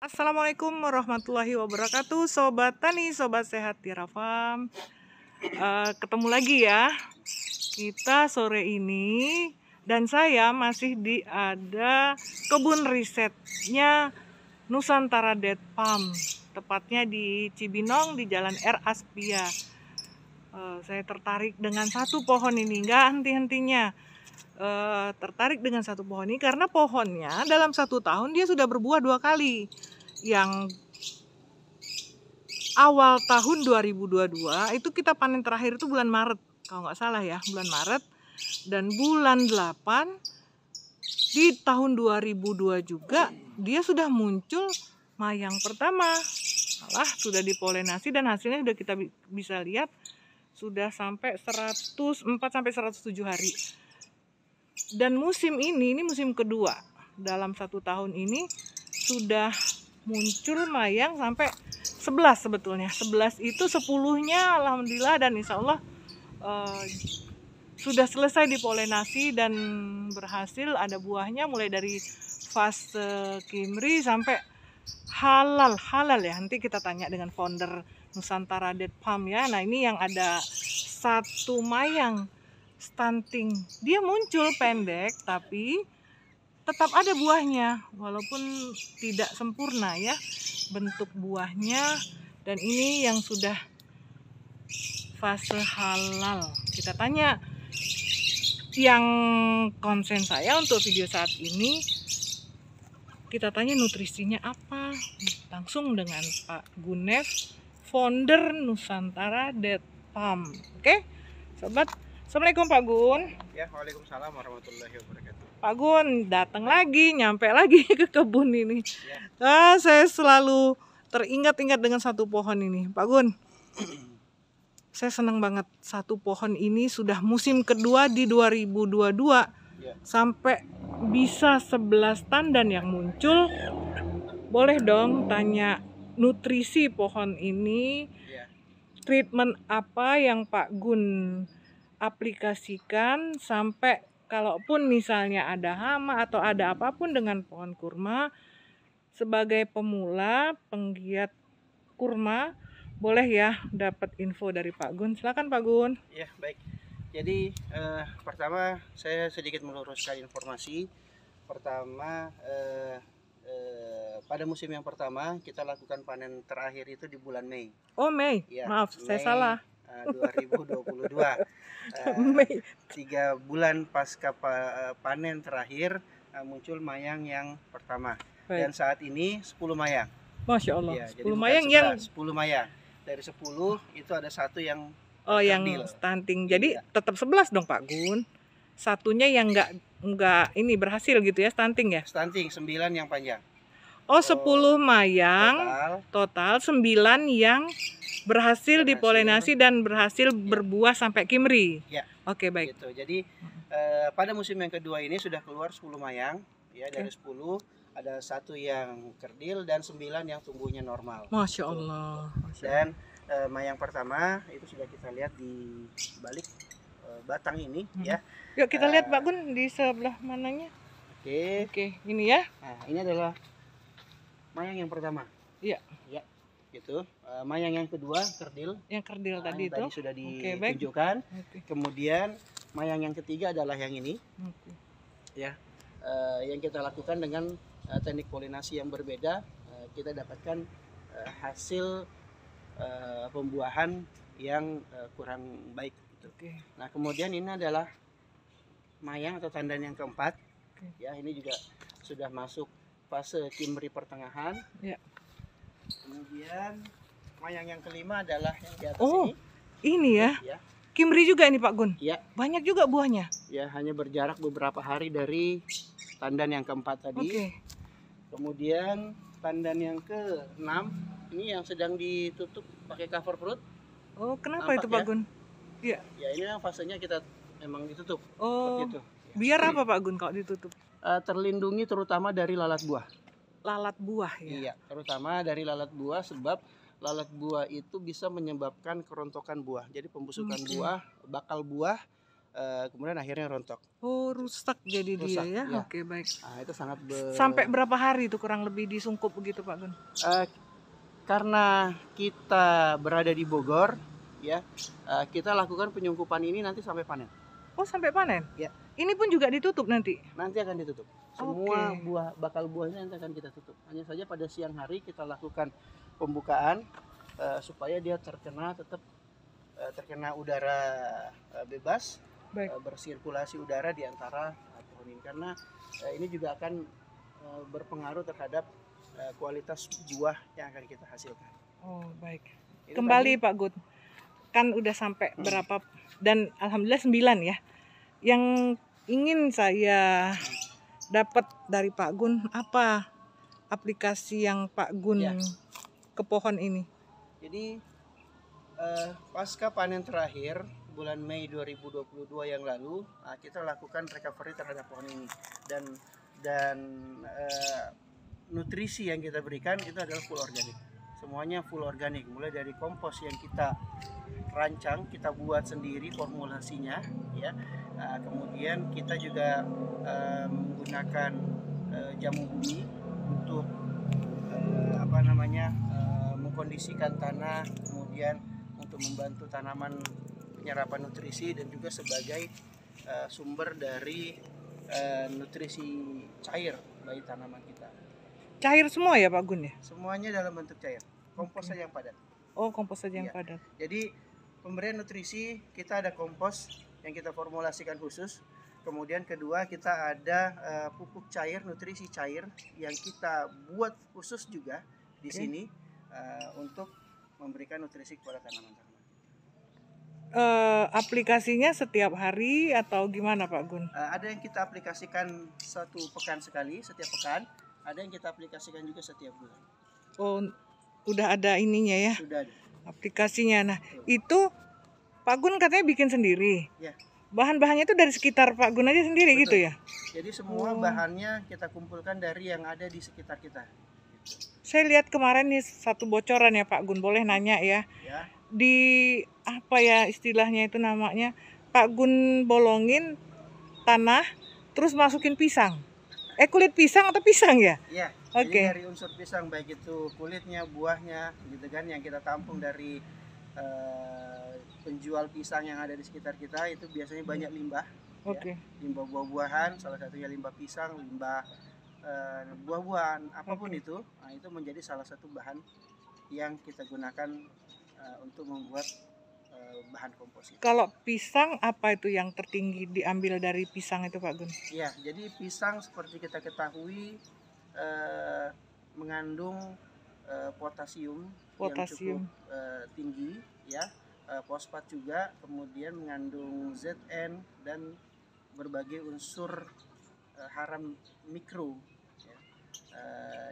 Assalamualaikum warahmatullahi wabarakatuh, Sobat Tani, Sobat Sehat Tiara Farm. Ketemu lagi ya kita sore ini, dan saya masih ada kebun risetnya Nusantara Date Farm, tepatnya di Cibinong di Jalan R. Aspia. Saya tertarik dengan satu pohon ini, nggak henti-hentinya. Tertarik dengan satu pohon ini karena pohonnya dalam satu tahun dia sudah berbuah 2 kali. Yang awal tahun 2022 itu kita panen terakhir itu bulan Maret, kalau nggak salah ya, bulan Maret. Dan bulan 8 di tahun 2002 juga dia sudah muncul mayang pertama. Malah sudah dipolinasi dan hasilnya sudah kita bisa lihat sudah sampai 104 sampai 107 hari. Dan musim ini musim kedua dalam satu tahun ini sudah muncul mayang sampai 11 sebetulnya. 11 itu 10-nya alhamdulillah, dan insya Allah sudah selesai dipolinasi dan berhasil ada buahnya, mulai dari fase kimri sampai halal ya. Nanti kita tanya dengan founder Nusantara Date Farm ya. Nah, ini yang ada satu mayang stunting, dia muncul pendek tapi tetap ada buahnya walaupun tidak sempurna ya bentuk buahnya. Dan ini yang sudah fase halal. Kita tanya yang konsen saya untuk video saat ini, kita tanya nutrisinya apa, langsung dengan Pak Gunev, founder Nusantara Date Farm. Oke sobat, Assalamualaikum Pak Gun. Ya, waalaikumsalam warahmatullahi wabarakatuh. Pak Gun datang lagi, nyampe lagi ke kebun ini. Ya. Saya selalu teringat-ingat dengan satu pohon ini, Pak Gun. Saya senang banget, satu pohon ini sudah musim kedua di 2022 ya. Sampai bisa 11 tandan yang muncul. Boleh dong tanya nutrisi pohon ini ya. Treatment apa yang Pak Gun aplikasikan sampai kalaupun misalnya ada hama atau ada apapun dengan pohon kurma, sebagai pemula penggiat kurma boleh ya dapat info dari Pak Gun. Silakan Pak Gun. Ya, baik. Jadi pertama saya sedikit meluruskan informasi. Pertama pada musim yang pertama kita lakukan panen terakhir itu di bulan Mei. Oh, Mei. Ya, maaf, saya salah. 2022. 3 bulan pasca panen terakhir muncul mayang yang pertama. Baik. Dan saat ini 10 mayang. Masya Allah. Ya, 10 mayang 11, yang 10 mayang. Dari 10 itu ada satu yang yang stunting. Jadi ya, tetap 11 dong Pak Gun. Satunya yang enggak ini berhasil gitu ya, stunting ya? Stunting, 9 yang panjang. Oh, 10 mayang total 9 yang berhasil dipolinasi dan berhasil berbuah sampai kimri. Ya. Oke, baik. Gitu. Jadi pada musim yang kedua ini sudah keluar 10 mayang ya. Dari 10 ada satu yang kerdil dan 9 yang tumbuhnya normal. Masya Allah. Dan mayang pertama itu sudah kita lihat di balik batang ini ya. Yuk kita lihat Pak Gun di sebelah mananya. Oke, ini ya. Nah, ini adalah mayang yang pertama. Iya. Ya. Gitu. Mayang yang kedua kerdil. Yang kerdil tadi itu. Tadi sudah ditunjukkan. Kemudian mayang yang ketiga adalah yang ini. Ya. Yang kita lakukan dengan teknik polinasi yang berbeda, kita dapatkan hasil pembuahan yang kurang baik gitu. Nah, kemudian ini adalah mayang atau tandan yang keempat. Ya, ini juga sudah masuk fase kimri pertengahan. Ya. Kemudian mayang yang kelima adalah yang di atas ini. Ini ya. Ya. Kimri juga ini Pak Gun. Ya. Banyak juga buahnya. Ya, hanya berjarak beberapa hari dari tandan yang keempat tadi. Kemudian tandan yang ke-6 ini yang sedang ditutup pakai cover fruit. Oh, kenapa nampak itu Pak Gun? Iya. Ya, ini fasenya kita memang ditutup. Oh. Seperti itu. Ya. Biar apa Pak Gun kalau ditutup? Terlindungi terutama dari lalat buah. Lalat buah ya? Iya, terutama dari lalat buah, sebab lalat buah itu bisa menyebabkan kerontokan buah. Jadi pembusukan buah, bakal buah kemudian akhirnya rontok. Oh, rusak jadi dia Rusak, ya. ya. Oke, baik. Nah, itu sangat Sampai berapa hari itu kurang lebih disungkup begitu Pak Gun? Karena kita berada di Bogor, ya, kita lakukan penyungkupan ini nanti sampai panen. Oh, sampai panen? Ya. Ini pun juga ditutup nanti? Nanti akan ditutup. Semua bakal buahnya nanti akan kita tutup. Hanya saja pada siang hari kita lakukan pembukaan supaya dia tetap terkena udara bebas, bersirkulasi udara di antara pohon ini. Karena ini juga akan berpengaruh terhadap kualitas buah yang akan kita hasilkan. Oh, baik. Itu kembali tadi, Pak Gun, kan udah sampai berapa, dan alhamdulillah 9 ya. Yang ingin saya dapat dari Pak Gun, apa aplikasi yang Pak Gun ke pohon ini? Jadi pasca panen terakhir bulan Mei 2022 yang lalu, kita lakukan recovery terhadap pohon ini, dan nutrisi yang kita berikan itu adalah full organik. Semuanya full organik, mulai dari kompos yang kita rancang, kita buat sendiri formulasinya, ya. Kemudian kita juga menggunakan jamu bumi untuk mengkondisikan tanah, kemudian untuk membantu tanaman penyerapan nutrisi, dan juga sebagai sumber dari nutrisi cair bagi tanaman kita. Cair semua ya Pak Gun ya? Semuanya dalam bentuk cair. Kompos saja yang padat. Oh, kompos saja yang padat. Jadi pemberian nutrisi kita ada kompos yang kita formulasikan khusus. Kemudian kedua kita ada pupuk cair, nutrisi cair yang kita buat khusus juga di sini untuk memberikan nutrisi kepada tanaman-tanaman. Aplikasinya setiap hari atau gimana Pak Gun? Ada yang kita aplikasikan 1 pekan sekali, setiap pekan. Ada yang kita aplikasikan juga setiap bulan. Oh, udah ada ininya ya? Sudah ada. Aplikasinya. Nah, itu Pak Gun katanya bikin sendiri. Ya. Bahan-bahannya itu dari sekitar Pak Gun aja sendiri. Betul. Gitu ya? Jadi semua bahannya kita kumpulkan dari yang ada di sekitar kita. Saya lihat kemarin nih satu bocoran ya Pak Gun, boleh nanya ya? Ya. Di apa ya istilahnya itu namanya, Pak Gun bolongin tanah terus masukin pisang. Kulit pisang atau pisang ya? Iya. Oke. Jadi dari unsur pisang, baik itu kulitnya, buahnya, gitu kan, yang kita tampung dari penjual pisang yang ada di sekitar kita, itu biasanya banyak limbah. Oke. Ya. Limbah buah-buahan, salah satunya limbah pisang, limbah buah-buahan, apapun itu, itu menjadi salah satu bahan yang kita gunakan untuk membuat bahan kompos itu. Kalau pisang apa itu yang tertinggi diambil dari pisang itu Pak Gun? Iya, jadi pisang seperti kita ketahui mengandung potasium yang cukup tinggi, ya, fosfat juga, kemudian mengandung Zn dan berbagai unsur hara mikro ya,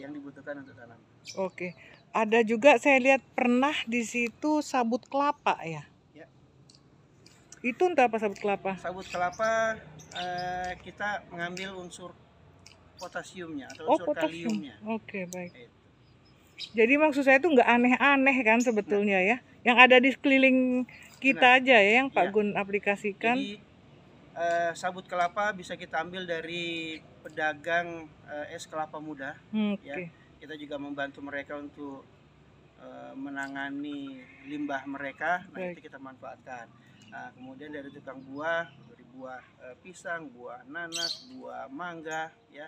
yang dibutuhkan untuk tanam. Oke, ada juga saya lihat pernah di situ sabut kelapa ya? Itu entah apa sabut kelapa? Sabut kelapa kita mengambil unsur potasiumnya atau unsur kaliumnya. Oke, baik. Jadi maksud saya itu nggak aneh-aneh kan sebetulnya ya? Yang ada di sekeliling kita aja ya yang Pak Gun aplikasikan. Jadi sabut kelapa bisa kita ambil dari pedagang es kelapa muda. Ya. Kita juga membantu mereka untuk menangani limbah mereka. Nah, itu kita manfaatkan. Nah, kemudian dari tukang buah, dari buah pisang, buah nanas, buah mangga, ya,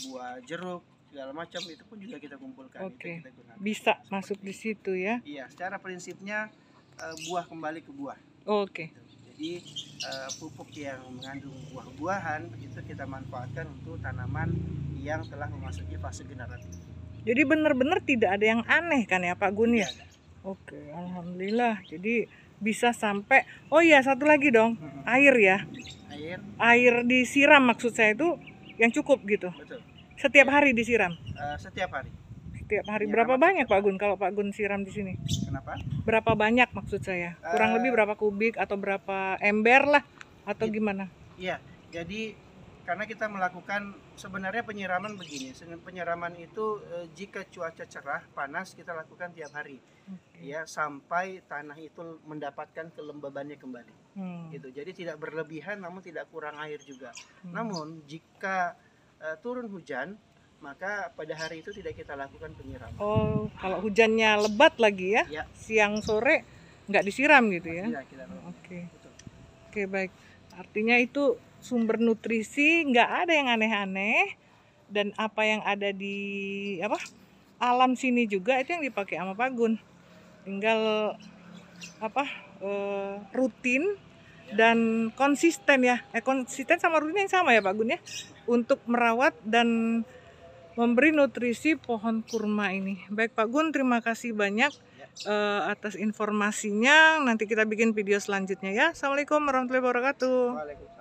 buah jeruk, segala macam itu pun juga kita kumpulkan. Oke. Itu kita gunakan. Bisa masuk di situ ya? Iya, secara prinsipnya buah kembali ke buah. Oke. Jadi pupuk yang mengandung buah-buahan itu kita manfaatkan untuk tanaman yang telah memasuki fase generatif. Jadi benar-benar tidak ada yang aneh kan ya Pak Gun ya? Tidak ada. Oke, alhamdulillah. Jadi bisa sampai, oh iya satu lagi dong, air ya. Air disiram maksud saya itu yang cukup gitu. Betul. Setiap hari disiram. Setiap hari. Setiap hari. Berapa banyak Pak Gun kalau Pak Gun siram di sini? Kenapa? Berapa banyak maksud saya? Kurang lebih berapa kubik atau berapa ember lah atau gimana? Iya. Jadi Karena kita melakukan sebenarnya penyiraman begini. Penyiraman itu jika cuaca cerah, panas, kita lakukan tiap hari. Ya, sampai tanah itu mendapatkan kelembabannya kembali. Gitu. Jadi tidak berlebihan namun tidak kurang air juga. Namun jika turun hujan, maka pada hari itu tidak kita lakukan penyiraman. Oh, kalau hujannya lebat lagi ya, Ya. siang sore nggak disiram gitu ya? Tidak kita lakukan. Oke. Betul. Oke, baik. Artinya itu sumber nutrisi nggak ada yang aneh-aneh, dan apa yang ada di alam sini juga itu yang dipakai sama Pak Gun. Tinggal rutin dan konsisten ya. Konsisten sama rutin yang sama ya Pak Gun ya, untuk merawat dan memberi nutrisi pohon kurma ini. Baik Pak Gun, terima kasih banyak atas informasinya. Nanti kita bikin video selanjutnya ya. Assalamualaikum warahmatullahi wabarakatuh. Waalaikumsalam.